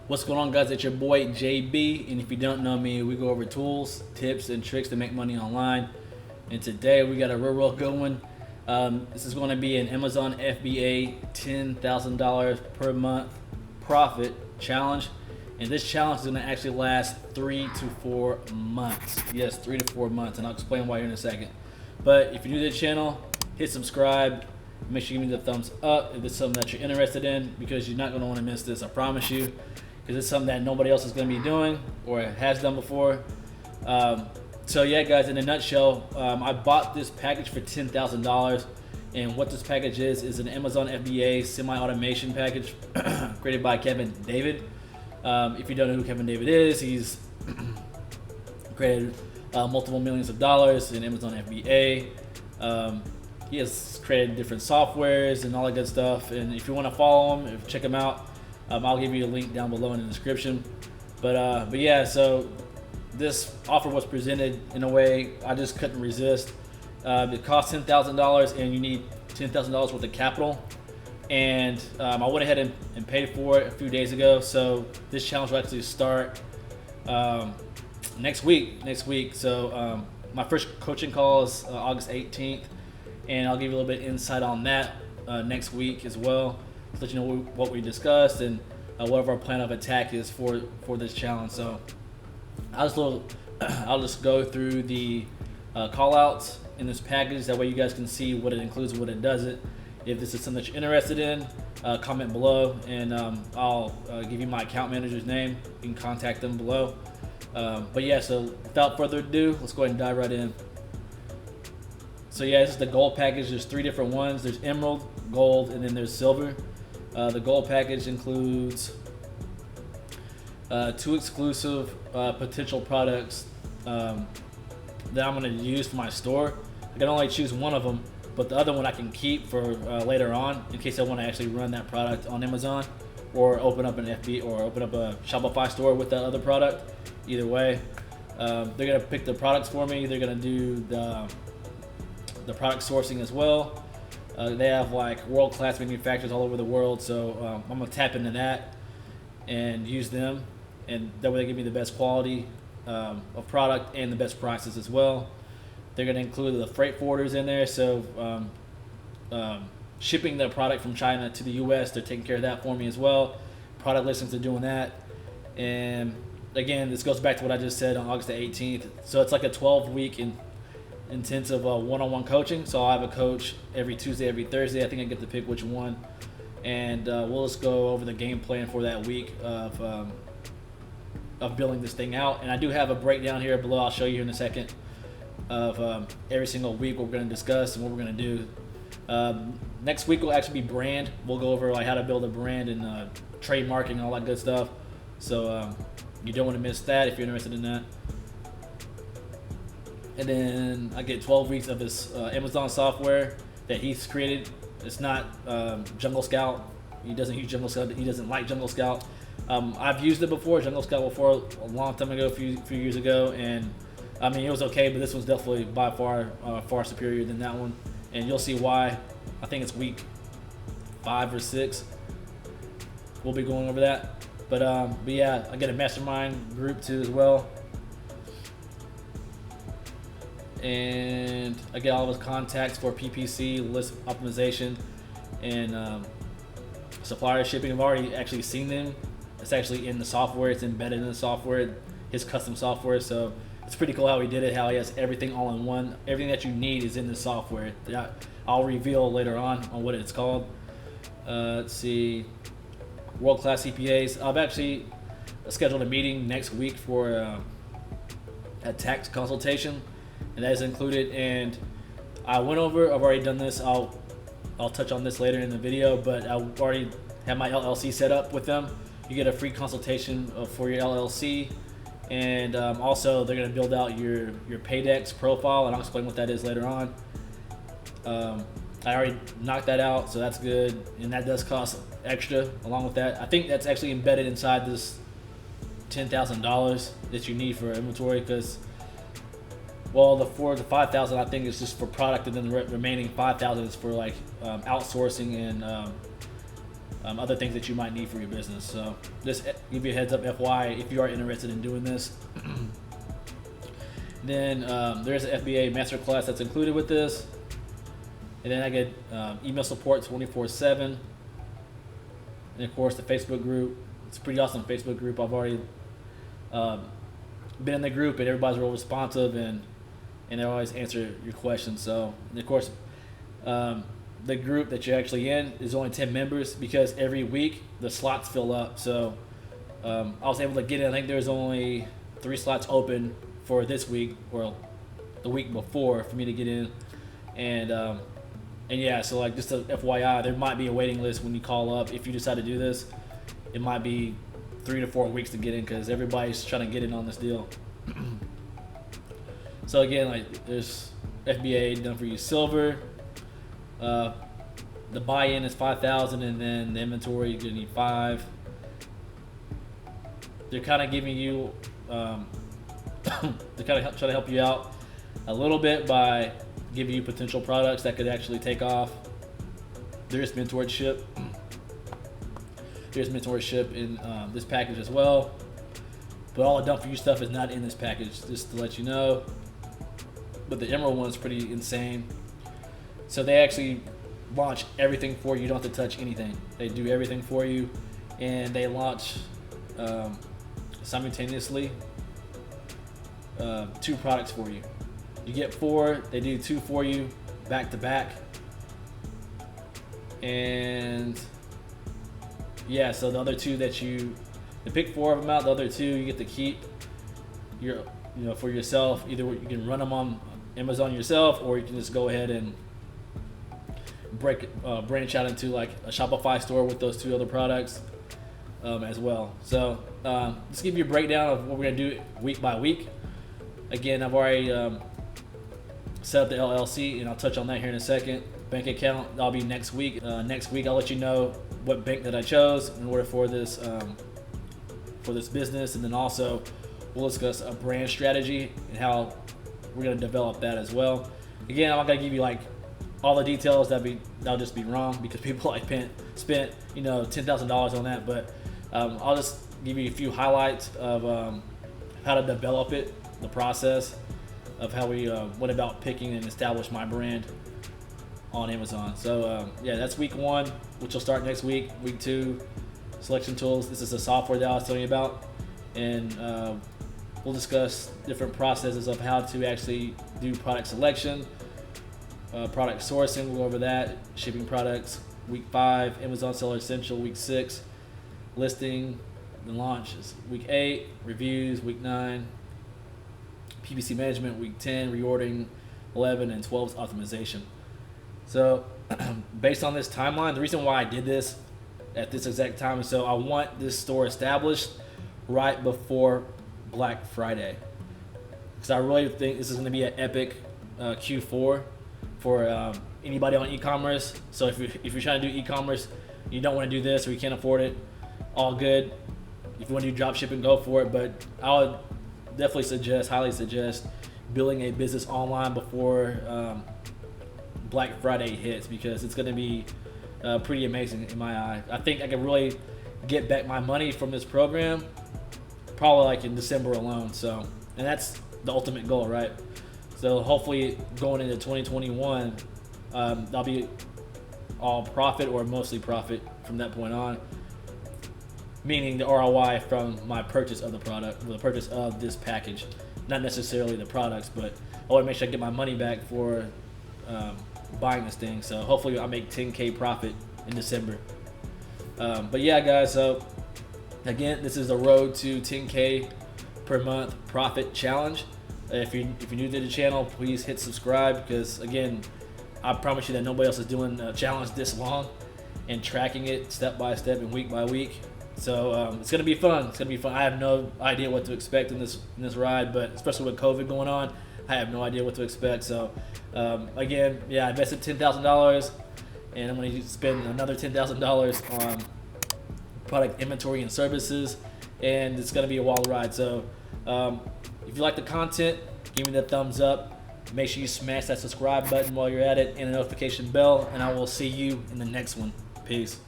What's going on, guys? It's your boy JB, and if you don't know me, we go over tools, tips, and tricks to make money online. And today we got a real good one. This is going to be an Amazon FBA $10,000 per month profit challenge, and this challenge is going to actually last 3 to 4 months. Yes, 3 to 4 months, and I'll explain why here in a second. But if you're new to the channel, hit subscribe. Make sure you give me the thumbs up if it's something that you're interested in, because you're not going to want to miss this, I promise you, because it's something that nobody else is going to be doing or has done before. So yeah, guys, in a nutshell, I bought this package for $10,000, and what this package is an Amazon FBA semi-automation package created by Kevin David. If you don't know who Kevin David is, he's created multiple millions of dollars in Amazon FBA. He has created different softwares and all that good stuff. And if you want to follow him, check him out. I'll give you a link down below in the description. But yeah, so this offer was presented in a way I just couldn't resist. It costs $10,000, and you need $10,000 worth of capital. And I went ahead and paid for it a few days ago. So this challenge will actually start next week. So my first coaching call is August 18th, and I'll give you a little bit of insight on that next week as well, to let you know what we discussed and what our plan of attack is for this challenge. So I'll just go through the call outs in this package. That way you guys can see what it includes and what it doesn't. If this is something that you're interested in, comment below, and I'll give you my account manager's name. You can contact them below. But yeah, so without further ado, let's go ahead and dive right in. So yeah, this is the gold package. There's 3 different ones. There's emerald, gold, and then there's silver. The gold package includes 2 exclusive potential products that I'm going to use for my store. I can only choose one of them, but the other one I can keep for later on in case I want to actually run that product on Amazon, or open up an FB or open up a Shopify store with that other product. Either way, they're going to pick the products for me. They're going to do the product sourcing as well. They have like world-class manufacturers all over the world, so I'm gonna tap into that and use them, and that way they give me the best quality of product and the best prices as well. They're gonna include the freight forwarders in there, so shipping the product from China to the US, they're taking care of that for me as well. Product listings are doing that. And again, this goes back to what I just said on August the 18th. So it's like a 12-week intensive one-on-one coaching. So I'll have a coach every Tuesday, every Thursday. I think I get to pick which one, and we'll just go over the game plan for that week of building this thing out. And I do have a breakdown here below. I'll show you in a second of every single week what we're going to discuss and what we're going to do. Next week will actually be brand. We'll go over like how to build a brand and trademarking and all that good stuff. So you don't want to miss that if you're interested in that. And then I get 12 weeks of this Amazon software that he's created. It's not Jungle Scout. He doesn't use Jungle Scout. He doesn't like Jungle Scout. I've used it before, Jungle Scout before, a long time ago, a few years ago, and I mean it was okay, but this one's definitely by far far superior than that one, and you'll see why. I think it's week 5 or 6. We'll be going over that, but yeah, I get a mastermind group too as well. And I get all of his contacts for PPC, list optimization, and supplier shipping. I've already actually seen them. It's actually in the software. It's embedded in the software, his custom software. So it's pretty cool how he did it, how he has everything all in one. Everything that you need is in the software. I'll reveal later on what it's called. Let's see. World-class CPAs. I've actually scheduled a meeting next week for a tax consultation, and that is included. And I've already done this. I'll touch on this later in the video, but I already have my LLC set up with them. You get a free consultation for your LLC, and also they're going to build out your Paydex profile, and I'll explain what that is later on. I already knocked that out, so that's good, and that does cost extra along with that. I think that's actually embedded inside this $10,000 that you need for inventory, because well, the 4,000 to 5,000 I think is just for product, and then the remaining 5,000 is for like outsourcing and other things that you might need for your business. So just give you a heads up, FY, if you are interested in doing this. Then there's an FBA masterclass that's included with this. And then I get email support 24/7. And of course the Facebook group. It's a pretty awesome Facebook group. I've already been in the group, and everybody's real responsive, and they always answer your questions. So, and of course, the group that you're actually in is only 10 members, because every week the slots fill up. So I was able to get in. I think there's only 3 slots open for this week, or the week before, for me to get in. And yeah, so like, just a FYI, there might be a waiting list when you call up. If you decide to do this, it might be 3 to 4 weeks to get in, because everybody's trying to get in on this deal. So again, like, there's FBA done for you silver. The buy-in is 5,000, and then the inventory you're gonna need 5. They're kind of giving you, they're kind of trying to help you out a little bit by giving you potential products that could actually take off. There's mentorship. There's mentorship in this package as well. But all the done for you stuff is not in this package, just to let you know. But the Emerald one is pretty insane. So they actually launch everything for you. You don't have to touch anything. They do everything for you, and they launch simultaneously 2 products for you. You get 4. They do 2 for you back to back. And yeah, so the other 2 that they pick 4 of them out. The other 2 you get to keep for yourself. Either you can run them on Amazon yourself, or you can just go ahead and branch out into like a Shopify store with those 2 other products as well. So let's give you a breakdown of what we're gonna do week by week. Again, I've already set up the LLC, and I'll touch on that here in a second. Bank account, that'll be next week. Next week, I'll let you know what bank that I chose in order for this business, and then also we'll discuss a brand strategy and how we're gonna develop that as well. Again, I'm not gonna give you like all the details. That'll just be wrong, because people like spent $10,000 on that. But I'll just give you a few highlights of how to develop it, the process of how we went about picking and establish my brand on Amazon. So yeah, that's week 1, which will start next week. Week 2, selection tools. This is the software that I was telling you about, and we'll discuss different processes of how to actually do product selection, product sourcing. We'll go over that. Shipping products. Week 5, Amazon Seller Essential. Week 6, listing and launches. Week 8, reviews. Week 9, PPC management. Week 10, reordering. 11 and 12 is optimization. So based on this timeline, the reason why I did this at this exact time is so I want this store established right before Black Friday, because I really think this is going to be an epic Q4 for anybody on e-commerce. So if you're trying to do e-commerce, you don't want to do this, or you can't afford it, all good. If you want to do drop shipping, go for it. But I would definitely highly suggest building a business online before Black Friday hits, because it's going to be pretty amazing in my eye. I think I can really get back my money from this program probably like in December alone. So, and that's the ultimate goal, right? So hopefully going into 2021, I'll be all profit or mostly profit from that point on, meaning the ROI from my purchase of the product, the purchase of this package, not necessarily the products, but I want to make sure I get my money back for buying this thing. So hopefully I'll make 10K profit in December. But yeah, guys, so again, this is the road to 10K per month profit challenge. If you're new to the channel, please hit subscribe, because again, I promise you that nobody else is doing a challenge this long and tracking it step by step and week by week. So it's gonna be fun. It's gonna be fun. I have no idea what to expect in this ride, but especially with COVID going on, I have no idea what to expect. So again, yeah, I invested $10,000, and I'm going to spend another $10,000 on product inventory and services, and it's going to be a wild ride. So if you like the content, give me the thumbs up. Make sure you smash that subscribe button while you're at it, and the notification bell, and I will see you in the next one. Peace.